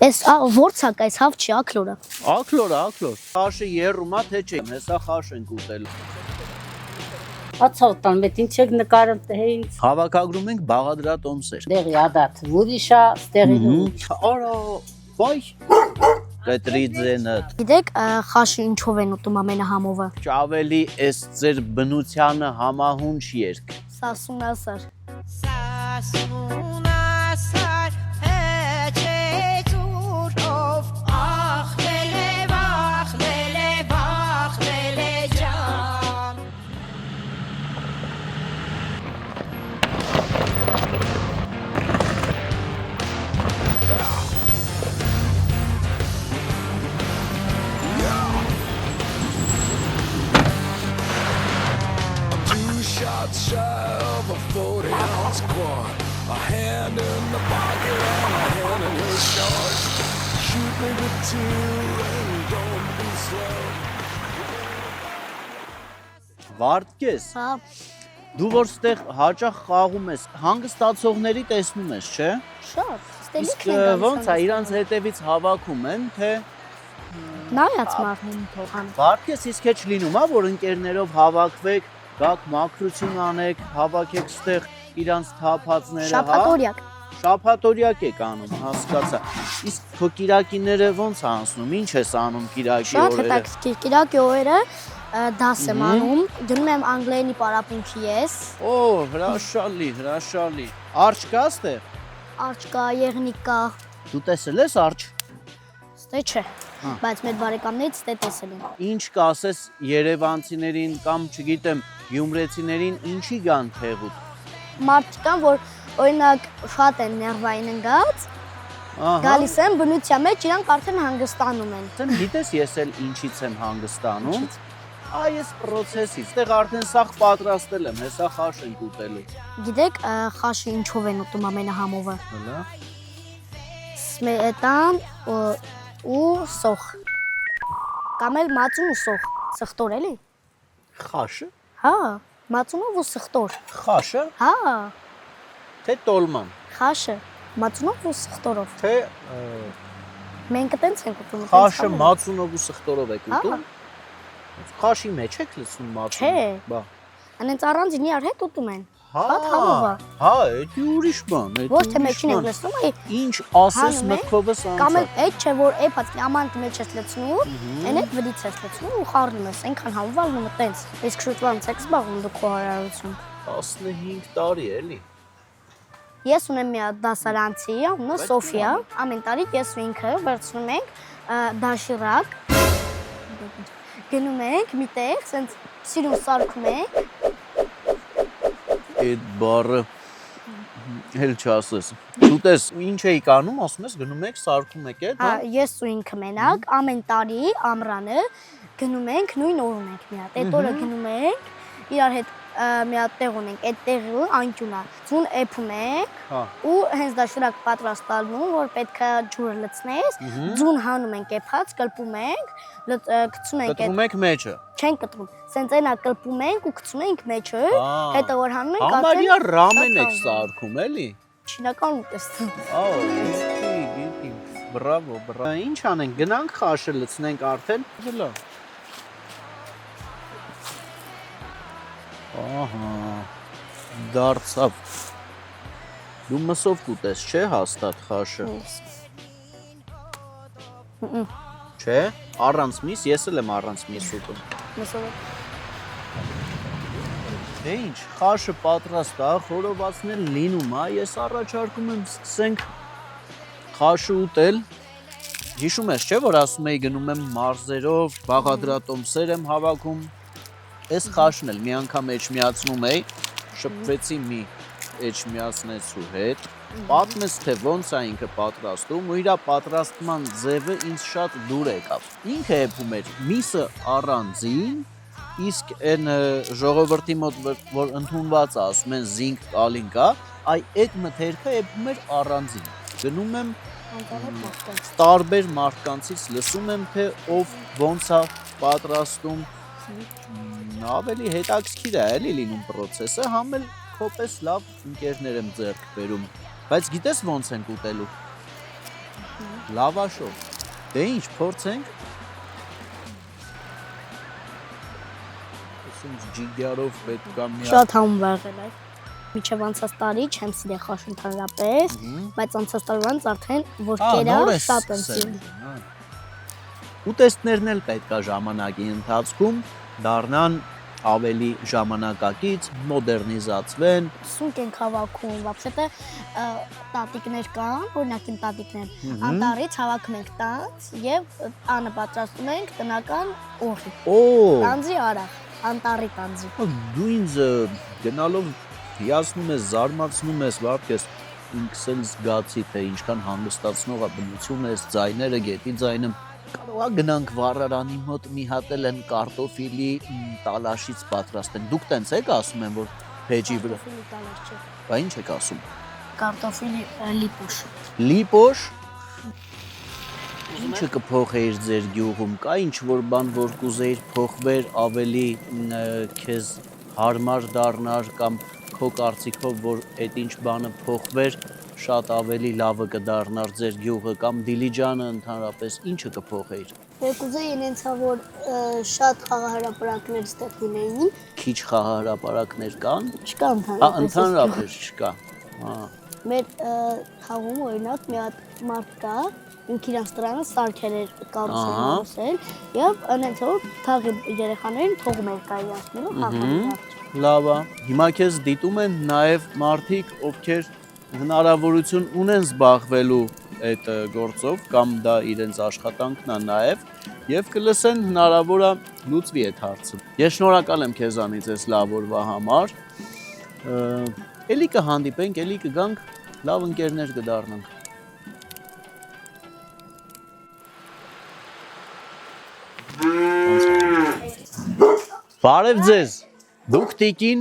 Էս որցակ այս հավ չի, ակլորը։ Ակլոր։ Խաշը երումա թե չէ, հեսա խաշ ենք ուտել։ Ացավտան, մետ ինչ եք նկարում ինձ։ Հավաքագրում ենք բաղադրատոմսեր։ Դեղի ադատ, ուրիշա, ստեղի Արա, բայ, կտրի ձենը։ Գիտեք, խաշը ինչով են ուտում ամենահամովը։ Ավելի էս ձեր բնությանը համահունչ երկ։ Սասունասար։ Shots shy of a 40-ounce quad, a hand in the pocket and a hand in her shorts. Shoot me with two and don't be slow. Վարդկես, Հա, դու որ ստեղ հաճախ խաղում ես, հանգստացողների տեսնում ես, չէ՞։ շատ, Իսկ ստելիքն են գալիս։ ոնց է իրանց հետևից հավաքում են, թե նայած մարմին թողան։ Վարդկես իսկ էջ լինում է, որ ընկերներով հավաքվեք, գաք մաքրություն անեք, հավաքեք ստեղ իրանց թափածները, հա։ Շաբաթօրյակ։ Շաբաթօրյակ եք անում, հասկացա։ Իսկ քո կիրակիները ոնց է անցնում, ինչ ես անում կիրակի Շատ օրերը։ հետաքրքիր, կիրակի օրերը դաս եմ անում, գնում եմ անգլերենի պարապմունքի ես, Օ, հրաշալի։ Արջ կա ստեղ։ արջ կա, եղնիկ կա, Դու տեսել ես արջ։ ստե չէ, բայց մեր բարեկամներից ստե տեսել եմ։ Ինչ կասես երևանցիներին կամ չգիտեմ գյումրեցիներին ինչի գան թեղուտ։ Մարդիկ կան, որ օրինակ շատ են ներվային ընկած, գալիս են բնության մեջ, իրանք արդեն հանգստանում են։ Դեն գիտես ես էլ ինչից եմ հանգստանում։ Այ ես process-ից, այդտեղ արդեն սաղ պատրաստել եմ, հեսա խաշ ենք ուտելու։ Գիտեք, խաշը ինչով են ուտում ամենահամովը։ Հələ։ Սմետան ու սոխ։ Կամ էլ մածուն ու սոխ, սխտոր էլի։ Խաշը։ Հա, մածունով ու սխտոր։ Խաշը, Հա, թե տոլման, խաշը, մածունով ու սխտորով։ թե Մենք այտենց ենք ուտում։ խաշը մածունով ու սխտորով եք Հա։ ուտում։ Խաշի մեջ եք լցնում մածուն։ Չէ։ Բա։ Անենց առանձին իրար հետ ուտում են։ Հա, Շատ համովը։ Հա, դա ուրիշ բան, դա Ոչ թե մեջին ենք լցնում, այ Ինչ ասես հանում ենք, մտքովս կամ անցա։ էլ այդ չէ որ էփած ամանդ մեջ ես լցնում, այն էլ վրից ես լցնում ու խառնում ես, այնքան համովալ ու մտենց։ Իսկ շուտվանց եք զբաղվում դուք քո հարարություն։ 15 տարի էլի։ Ես ունեմ մի հատ դասարանցի, անունը Սոֆիա, ամեն տարի ես ու ինքը վերցնում ենք դաշիրակ, գնում ենք միտեղ, սենց սիրուն սարքում ենք։ Այդ բառը հել չասես։ Շուտես, ինչ էիք անում, ասում ես գնում եք, սարքում եք, Հա, ես ու ինքը մենակ ամեն տարի ամռանը գնում ենք նույն օրում ենք մի հատ։ Այդ օրը գնում ենք, իրար հետ մի հատ տեղ ունենք, այդ տեղը անկյուն է։ Ձուն էփում ենք Հա։ ու հենց դաշիրակ պատրաստ տալու, որ պետքա ջուրը լցնես, ձուն հանում ենք էփած, կլպում ենք, գցում ենք Կտրում եք մեջը։ չեն կտրում։ Սենց այնա կլպում ենք ու գցում ենք մեջը, հետո որ հանում ենք Համարյա ռամեն եք շատ սարքում, էլի։ Չինական ուտեստ։ Գիտի, բրավո։ Ինչ անենք, գնանք խաշը լցնենք արդեն։ Հլա։ Ահա, դարձավ։ Դու մսով կուտես, չէ՞ հաստատ խաշը։ Չէ, առանց միս, ես էլ եմ առանց միս ուտում։ Մսովը։ Դե ինչ, խաշը պատրաստ է, խորովածներ լինում է, ես առաջարկում եմ սկսենք խաշը ուտել։ Հիշում ես, չէ՞, որ ասում էի գնում եմ մարզերով, բաղադրատոմսեր եմ հավաքում։ Այս խաշն էլ մի անգամ էջմիացնում էի, շփվեցի մի էջմիացնեցու հետ, պատմեց թե ոնց է ինքը պատրաստում ու իր պատրաստման ձևը ինձ շատ դուր եկավ։ Ինքը էփում էր միսը առանձին, իսկ այն ժողովրդի մոտ որ ընդունված է, ասում են զինք կալինկա, այ այդ մթերքը էփում էր առանձին։ Գնում եմ տարբեր մարդկանցից լսում եմ թե ով ոնց է պատրաստում, ավելի հետաքրքիր է էլի լինում process-ը, համ էլ քոպես լավ ընկերներ եմ ձեռք բերում։ Բայց գիտես ոնց ենք ուտելու։ լավաշով։ Դե ինչ, փորձենք։ Ասենք ջիգարով պետք է մի Շատ համով եղել է։ Միջև անցած տարի չեմ սիրել խաշ ընդհանրապես, բայց անցած տարվանից արդեն որ կերա շատ եմ սիրում։ Ուտեստներն էլ պետք է ժամանակի ընթացքում դառնան ավելի ժամանակակից, մոդեռնիզացվեն։ Սունկ ենք հավաքում, вообще-то տատիկներ կան, օրինակ իմ տատիկներ, անտառից հավաքում ենք տանց եւ անը պատրաստում ենք տնական օղի։ Տանձի արախ, անտառի տանձի։ Դու ինձ գնալով հիացնում ես, զարմացնում ես, վարդես ինքս էլ զգացի, թե ինչքան հանգստացնող է բնությունը, այս ձայները, գետի ձայնը։ Կարող է գնանք վառարանի մոտ մի հատ էլ են կարտոֆիլի տալաշից պատրաստեն։ Դուք տենց եք ասում են, որ փեջի վրա։ Բա ինչ եք ասում։ Կարտոֆիլի լիպուշ։ Լիպոշ։ Ինչը կփոխեիր ձեր գյուղում, կա ինչ-որ բան, որ կուզեիր փոխվեր, ավելի քեզ հարմար դառնար կամ քո կարծիքով, որ այդ ինչ բանը փոխվեր, շատ ավելի լավը կդառնար ձեր գյուղը կամ Դիլիջանը ընդհանրապես ինչը կփոխեիր։ Կուզեի ինձա որ շատ խաղահրապարակներ ստեղ լինեին։ Քիչ խաղահրապարակներ կան։ Չկա ընդհանրապես։ Ընդհանրապես չկա։ Մեր խաղում օրինակ մի հատ մարդ կա, ինքը իրանց տրանը սարքեր էր կառուցել եւ այնց որ թաղի երեխաներին թողում էր կայանցնելու խաղալ։ Լավ է։ Հիմա քեզ դիտում են նաև մարդիկ, ովքեր հնարավորություն ունեն զբաղվելու այդ գործով կամ դա իրենց աշխատանքն է նաև եւ կլսեն հնարավոր է լուծվի այդ հարցը։ Ես շնորհակալ եմ քեզանից այս լավ օրվա համար։ Էլի կհանդիպենք, էլի կգանք, լավ ընկերներ կդառնանք։ Բարև ձեզ։ Դուք տիկին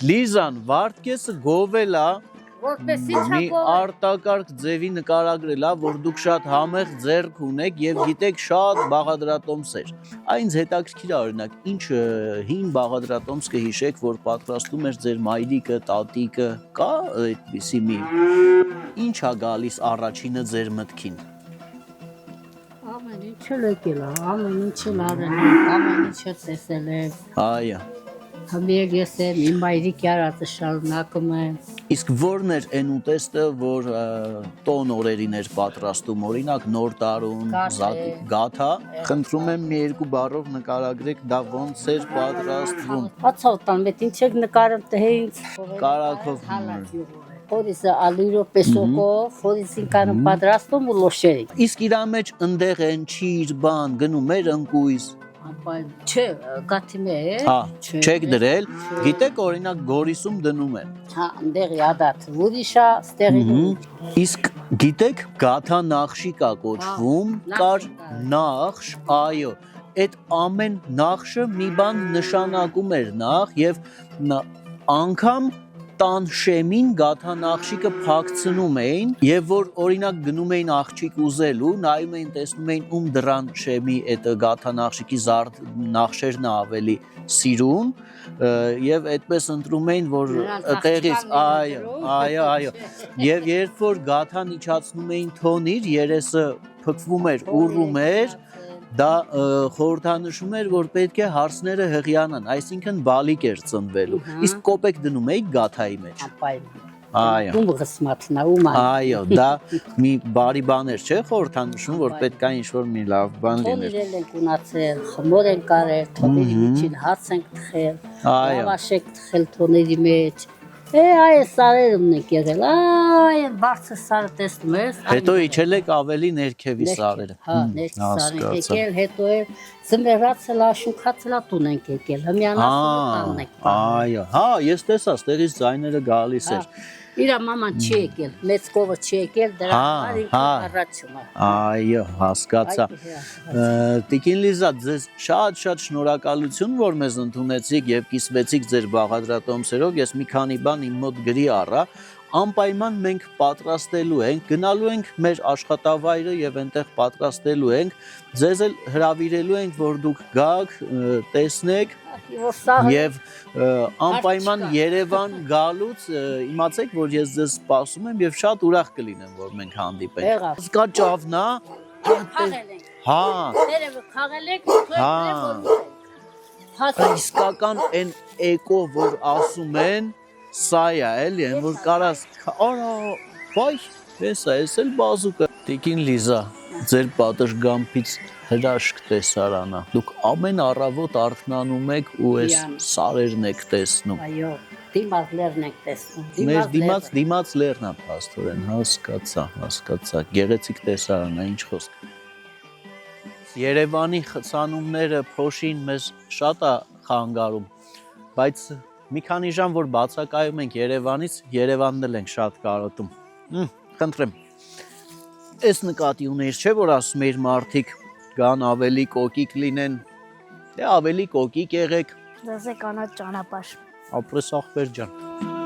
Լիզան, Վարդգեսը գովել է մի արտակարգ ձևի նկարագրել է, որ դուք շատ համեղ ձեռք ունեք եւ գիտեք շատ բաղադրատոմսեր։ Այնց հետաքրքիր է օրինակ, ինչ հին բաղադրատոմս կհիշեք, որ պատրաստում էր ձեր մայրիկը, տատիկը, կա այդպիսի մի ինչ է գալիս առաջինը ձեր մտքին։ Ամեն ինչը եկել է, ամեն ինչը լարել է, ամեն ինչը տեսել է։ Այո։ Համեղ ես եմ, իմ մայրիկի արածը շարունակում եմ։ Իսկ ո՞րն էր այն ուտեստը, որ տոն օրերին էր պատրաստում, օրինակ նոր տարուն, գաթա, խնդրում եմ մի երկու բառով նկարագրեք, դա ոնց էր պատրաստվում։ Հացավտան, մետ ինչ եք նկարում թե ինձ։ Կարակով։ Խորիսը ալույրով պեսոկով, խորիսին կանում պատրաստում ու լոշերի։ Իսկ իրա մեջ ընդեղ են չիր, բան, գնում էր ընկույզ։ Չէ, գաթի մեջ։ Հա, չեք դրել, գիտեք օրինակ Գորիսում դնում են։ Հա, ընդեղի ադատ, ուրիշա ստեղի։ Իսկ գիտեք գաթա նախշի կա կոչվում, կար նախշ, այո, այդ ամեն նախշը մի բան նշանակում էր նախ եւ անգամ տան շեմին գաթա նախշիկը փակցնում էին եւ որ օրինակ գնում էին աղջիկ ուզելու նայում էին տեսնում էին ում դրան շեմի այդ գաթա նախշիկի զարդ նախշերն ավելի սիրուն եւ այդպես ընտրում էին որ տեղից այո եւ երբ որ գաթան իջացնում էին թոնիր երեսը փքվում էր ուռում էր դա խորհրդանշում էր, որ պետք է հարցները հղիանան, այսինքն բալիկ էր ծնվելու։ Իսկ կոպեկ դնում էիք գաթայի մեջ։ Այո։ Այո, դա մի բարի բան էր, չէ՞, խորհրդանշում, որ պետք է ինչ-որ մի լավ բան լիներ։ Թոնիրել ենք ունացել, խմոր ենք արել, թոնիրի միջին հաց ենք թխել, լավաշ ենք թխել թոնիրի մեջ։ Այ սարերն եք եղել, այ բարձր սարը տեսնում ես։ Հետո իջել եք ավելի ներքևի սարերը։ Հա, ներքևի սարերը եկել, հետո էլ ծմերացել, աշունքացել տուն ենք եկել, հմյանացել տանն ենք։ Այո, հա, ես տեսա, ստեղից ձայները գալիս էր։ Իրա մաման չի եկել, մեծ կովը չի եկել, դրա համար ինքը առաջում է։ Այո, հասկացա։ Տիկին Լիզա, ձեզ շատ շնորհակալություն, որ մեզ ընդունեցիք եւ կիսվեցիք ձեր բաղադրատոմսերով։ Ես մի քանի բան իմ մոտ գրի առա, անպայման մենք պատրաստելու ենք, գնալու ենք մեր աշխատավայրը եւ այնտեղ պատրաստելու ենք, ձեզ էլ հրավիրելու ենք, որ դուք գաք, տեսնեք եւ անպայման Երևան գալուց իմացեք, որ ես ձեզ սպասում եմ եւ շատ ուրախ կլինեմ, որ մենք հանդիպենք։ Զգա ճավնա։ Հա։ Երևը խաղել եք, Իսկական այն էկո, որ ասում են, սա է, էլի, այն որ կարաս, արա, բայ, ես էլ բազուկը։ Տիկին Լիզա, ձեր պատշգամբից հրաշք տեսարանա։ Դուք ամեն առավոտ արթնանում եք ու այս սարերն եք տեսնում։ Այո, դիմաց լերն եք տեսնում։ Մեր դիմաց լերն է, փաստորեն, հասկացա, գեղեցիկ տեսարան է, ինչ խոսք։ Երևանի խցանումները փոշին մեզ շատ է խանգարում, բայց մի քանի ժամ որ բացակայում ենք Երևանից, Երևանն էլ ենք շատ կարոտում։ Խնդրեմ։ Այս նկատի ունեիր, չէ՞ որ ասում էիր մարդիկ կան ավելի կոկիկ լինեն, դե ավելի կոկիկ եղեք։ Դասե կանա ճանապարհ։ Ապրես ախպեր ջան։